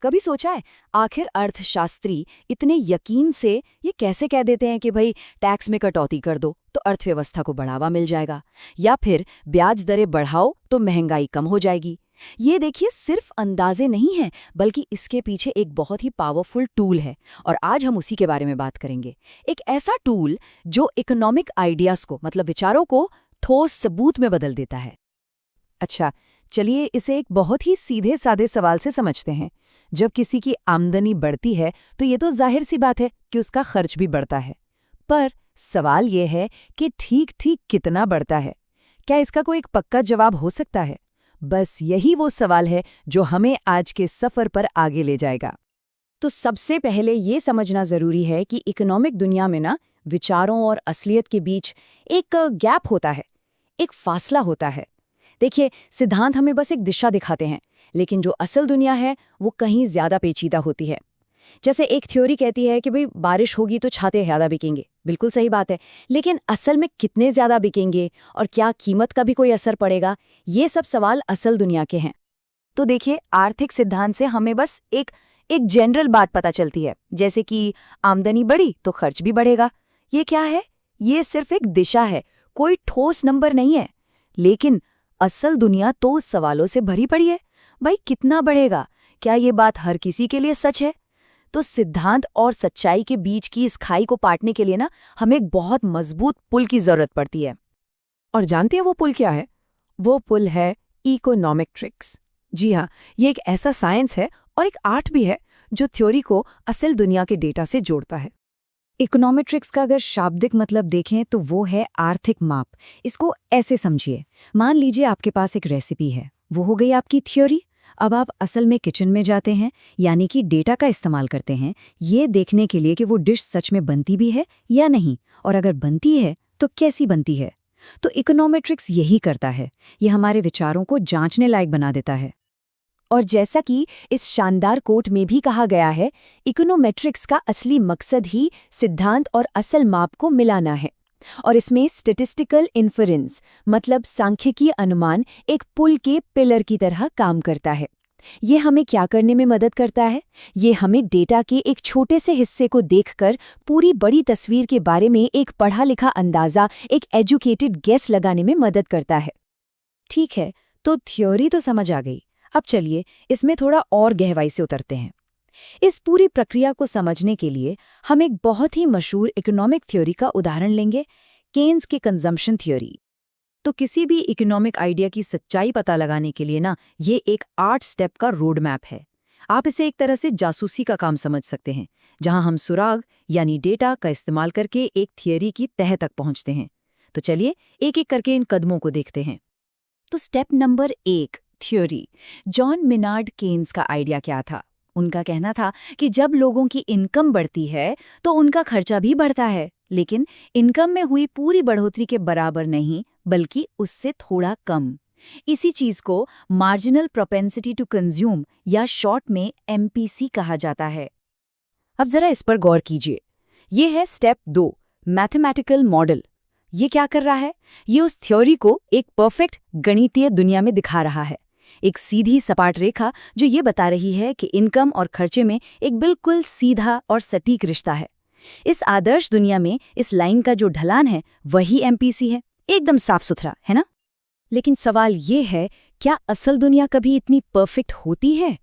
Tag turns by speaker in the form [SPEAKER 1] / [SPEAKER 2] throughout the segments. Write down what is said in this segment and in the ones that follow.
[SPEAKER 1] कभी सोचा है आखिर अर्थशास्त्री इतने यकीन से ये कैसे कह देते हैं कि भाई टैक्स में कटौती कर दो तो अर्थव्यवस्था को बढ़ावा मिल जाएगा, या फिर ब्याज दरें बढ़ाओ तो महंगाई कम हो जाएगी। ये देखिए सिर्फ अंदाजे नहीं हैं, बल्कि इसके पीछे एक बहुत ही पावरफुल टूल है, और आज हम उसी के बारे में बात करेंगे। एक ऐसा टूल जो इकोनॉमिक आइडियाज को, मतलब विचारों को, ठोस सबूत में बदल देता है। अच्छा, चलिए इसे एक बहुत ही सीधे साधे सवाल से समझते हैं। जब किसी की आमदनी बढ़ती है तो ये तो जाहिर सी बात है कि उसका खर्च भी बढ़ता है, पर सवाल ये है कि ठीक ठीक कितना बढ़ता है? क्या इसका कोई एक पक्का जवाब हो सकता है? बस यही वो सवाल है जो हमें आज के सफर पर आगे ले जाएगा। तो सबसे पहले ये समझना जरूरी है कि इकोनॉमिक दुनिया में ना, विचारों और असलियत के बीच एक गैप होता है, एक फासला होता है। देखिए, सिद्धांत हमें बस एक दिशा दिखाते हैं, लेकिन जो असल दुनिया है वो कहीं ज्यादा पेचीदा होती है। जैसे एक थ्योरी कहती है कि भाई बारिश होगी तो छाते ज्यादा बिकेंगे, बिल्कुल सही बात है, लेकिन असल में कितने ज्यादा बिकेंगे और क्या कीमत का भी कोई असर पड़ेगा, ये सब सवाल असल दुनिया के हैं। तो देखिए, आर्थिक सिद्धांत से हमें बस एक एक जनरल बात पता चलती है, जैसे कि आमदनी बढ़ी तो खर्च भी बढ़ेगा। ये क्या है? ये सिर्फ एक दिशा है, कोई ठोस नंबर नहीं है। लेकिन असल दुनिया तो सवालों से भरी पड़ी है। भाई कितना बढ़ेगा? क्या ये बात हर किसी के लिए सच है? तो सिद्धांत और सच्चाई के बीच की इस खाई को पाटने के लिए ना, हमें एक बहुत मजबूत पुल की जरूरत पड़ती है।
[SPEAKER 2] और जानते हैं वो पुल क्या है? वो पुल है इकोनॉमेट्रिक्स। जी हाँ, ये एक ऐसा साइंस है और एक आर्ट भी है जो थ्योरी को असल दुनिया के डेटा से जोड़ता है।
[SPEAKER 1] इकोनॉमेट्रिक्स का अगर शाब्दिक मतलब देखें तो वो है आर्थिक माप। इसको ऐसे समझिए, मान लीजिए आपके पास एक रेसिपी है, वो हो गई आपकी थ्योरी। अब आप असल में किचन में जाते हैं, यानी कि डेटा का इस्तेमाल करते हैं, ये देखने के लिए कि वो डिश सच में बनती भी है या नहीं, और अगर बनती है तो कैसी बनती है। तो इकोनॉमेट्रिक्स यही करता है, ये हमारे विचारों को जांचने लायक बना देता है। और जैसा कि इस शानदार कोट में भी कहा गया है, इकोनोमेट्रिक्स का असली मकसद ही सिद्धांत और असल माप को मिलाना है। और इसमें स्टैटिस्टिकल इन्फरेंस, मतलब सांख्यिकीय अनुमान, एक पुल के पिलर की तरह काम करता है। ये हमें क्या करने में मदद करता है? ये हमें डेटा के एक छोटे से हिस्से को देखकर पूरी बड़ी तस्वीर के बारे में एक पढ़ा लिखा अंदाजा, एक एजुकेटेड गेस लगाने में मदद करता है। ठीक है, तो थ्योरी तो समझ आ गई। अब चलिए इसमें थोड़ा और गहराई से उतरते हैं। इस पूरी प्रक्रिया को समझने के लिए हम एक बहुत ही मशहूर इकोनॉमिक थ्योरी का उदाहरण लेंगे, केन्स की कंजम्पशन थ्योरी। तो किसी भी इकोनॉमिक आइडिया की सच्चाई पता लगाने के लिए ना, ये एक 8 स्टेप का रोड मैप है। आप इसे एक तरह से जासूसी का काम समझ सकते हैं, जहां हम सुराग यानी डेटा का इस्तेमाल करके एक थियरी की तह तक पहुंचते हैं। तो चलिए एक एक करके इन कदमों को देखते हैं। तो step number 1, theory. John Maynard Keynes का आइडिया क्या था? उनका कहना था कि जब लोगों की इनकम बढ़ती है तो उनका खर्चा भी बढ़ता है, लेकिन इनकम में हुई पूरी बढ़ोतरी के बराबर नहीं, बल्कि उससे थोड़ा कम। इसी चीज को मार्जिनल प्रोपेंसिटी टू कंज्यूम या शॉर्ट में एमपीसी कहा जाता है। अब जरा इस पर गौर कीजिए। ये है स्टेप 2, मैथमेटिकल मॉडल। ये क्या कर रहा है? ये उस थ्योरी को एक परफेक्ट गणितीय दुनिया में दिखा रहा है। एक सीधी सपाट रेखा जो ये बता रही है कि इनकम और खर्चे में एक बिल्कुल सीधा और सटीक रिश्ता है। इस आदर्श दुनिया में इस लाइन का जो ढलान है वही एमपीसी है, एकदम साफ सुथरा, है ना? लेकिन सवाल ये है, क्या असल दुनिया कभी इतनी परफेक्ट होती है?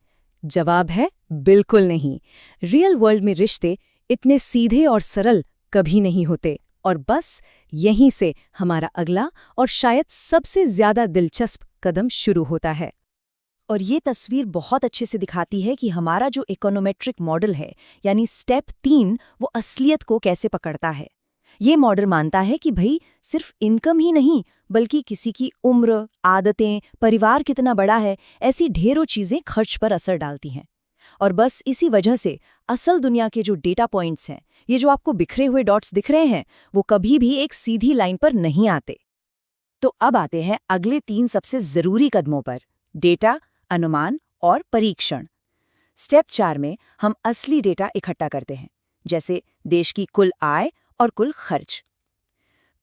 [SPEAKER 1] जवाब है बिल्कुल नहीं। रियल वर्ल्ड में रिश्ते इतने सीधे और सरल कभी नहीं होते। और बस यहीं से हमारा अगला और शायद सबसे ज्यादा दिलचस्प कदम शुरू होता है। और ये तस्वीर बहुत अच्छे से दिखाती है कि हमारा जो इकोनोमेट्रिक मॉडल है, यानी स्टेप 3, वो असलियत को कैसे पकड़ता है। ये मॉडल मानता है कि भाई सिर्फ इनकम ही नहीं, बल्कि किसी की उम्र, आदतें, परिवार कितना बड़ा है, ऐसी ढेरों चीजें खर्च पर असर डालती हैं। और बस इसी वजह से असल दुनिया के जो डेटा पॉइंट्स हैं, ये जो आपको बिखरे हुए डॉट्स दिख रहे हैं, वो कभी भी एक सीधी लाइन पर नहीं आते। तो अब आते हैं अगले 3 सबसे जरूरी कदमों पर: डेटा, अनुमान और परीक्षण। स्टेप 4 में हम असली डेटा इकट्ठा करते हैं, जैसे देश की कुल आय और कुल खर्च।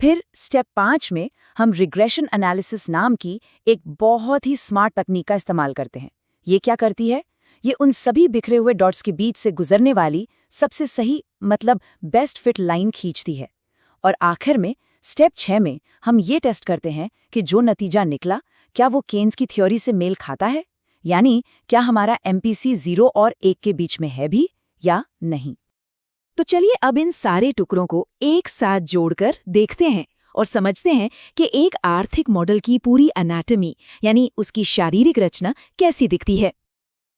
[SPEAKER 1] फिर स्टेप 5 में हम रिग्रेशन एनालिसिस नाम की एक बहुत ही स्मार्ट तकनीक का इस्तेमाल करते हैं। ये क्या करती है? ये उन सभी बिखरे हुए डॉट्स के बीच से गुजरने वाली सबसे सही मतलब बेस्ट फिट लाइन खींचती है। और आखिर में स्टेप 6 में हम ये टेस्ट करते हैं कि जो नतीजा निकला क्या वो केन्स की थ्योरी से मेल खाता है, यानी क्या हमारा MPC 0 और 1 के बीच में है भी या नहीं। तो चलिए अब इन सारे टुकड़ों को एक साथ जोड़कर देखते हैं और समझते हैं कि एक आर्थिक मॉडल की पूरी एनाटॉमी यानी उसकी शारीरिक रचना कैसी दिखती है।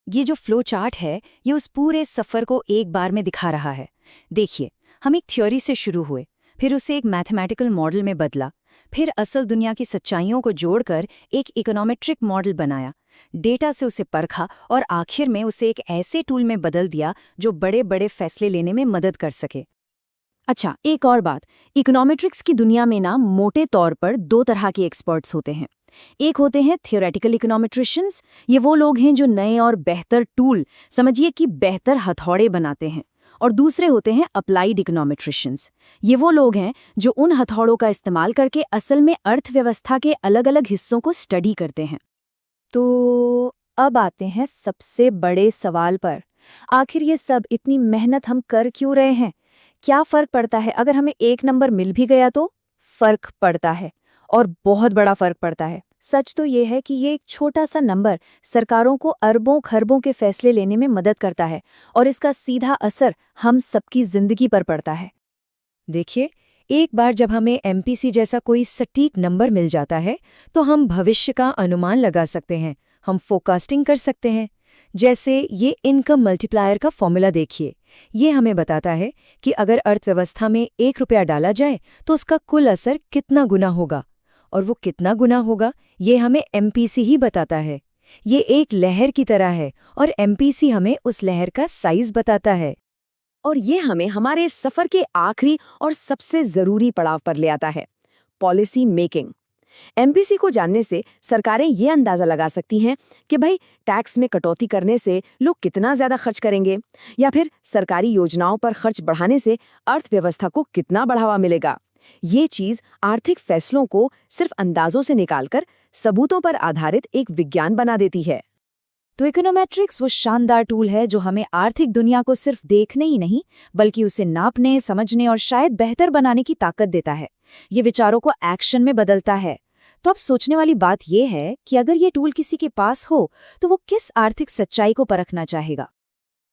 [SPEAKER 1] ये जो फ्लो चार्ट है ये उस पूरे सफ़र को एक बार में दिखा रहा है। देखिए, हम एक थ्योरी से शुरू हुए, फिर उसे एक मैथमेटिकल मॉडल में बदला, फिर असल दुनिया की सच्चाइयों को जोड़कर एक इकोनॉमेट्रिक मॉडल बनाया, डेटा से उसे परखा और आखिर में उसे एक ऐसे टूल में बदल दिया जो बड़े बड़े फैसले लेने में मदद कर सके। अच्छा, एक और बात, इकोनॉमेट्रिक्स की दुनिया में ना मोटे तौर पर 2 तरह के एक्सपर्ट्स होते हैं। एक होते हैं थियोरेटिकल इकोनॉमेट्रिशियंस, ये वो लोग हैं जो नए और बेहतर टूल, समझिए कि बेहतर हथौड़े बनाते हैं। और दूसरे होते हैं अप्लाइड इकोनॉमेट्रिशियंस, ये वो लोग हैं जो उन हथौड़ों का इस्तेमाल करके असल में अर्थव्यवस्था के अलग अलग हिस्सों को स्टडी करते हैं। तो अब आते हैं सबसे बड़े सवाल पर, आखिर ये सब इतनी मेहनत हम कर क्यों रहे हैं? क्या फर्क पड़ता है अगर हमें एक नंबर मिल भी गया तो? फर्क पड़ता है, और बहुत बड़ा फर्क पड़ता है। सच तो ये है कि ये एक छोटा सा नंबर सरकारों को अरबों खरबों के फैसले लेने में मदद करता है और इसका सीधा असर हम सबकी जिंदगी पर पड़ता है। देखिए, एक बार जब हमें MPC जैसा कोई सटीक नंबर मिल जाता है तो हम भविष्य का अनुमान लगा सकते हैं, हम फोरकास्टिंग कर सकते हैं। जैसे ये इनकम मल्टीप्लायर का फॉर्मूला देखिए, ये हमें बताता है कि अगर अर्थव्यवस्था में 1 रुपया डाला जाए तो उसका कुल असर कितना गुना होगा, और वो कितना गुना होगा ये हमें MPC ही बताता है। ये एक लहर की तरह है और MPC हमें उस लहर का साइज बताता है। और ये हमें हमारे सफर के आखिरी और सबसे जरूरी पड़ाव पर ले आता है, पॉलिसी मेकिंग। MPC को जानने से सरकारें ये अंदाजा लगा सकती हैं कि भाई टैक्स में कटौती करने से लोग कितना ज्यादा खर्च करेंगे, या फिर सरकारी योजनाओं पर खर्च बढ़ाने से अर्थव्यवस्था को कितना बढ़ावा मिलेगा। ये चीज आर्थिक फैसलों को सिर्फ अंदाजों से निकालकर सबूतों पर आधारित एक विज्ञान बना देती है। तो इकोनॉमेट्रिक्स वो शानदार टूल है जो हमें आर्थिक दुनिया को सिर्फ देखने ही नहीं बल्कि उसे नापने, समझने और शायद बेहतर बनाने की ताकत देता है। ये विचारों को एक्शन में बदलता है। तो अब सोचने वाली बात यह है कि अगर ये टूल किसी के पास हो तो वो किस आर्थिक सच्चाई को परखना चाहेगा।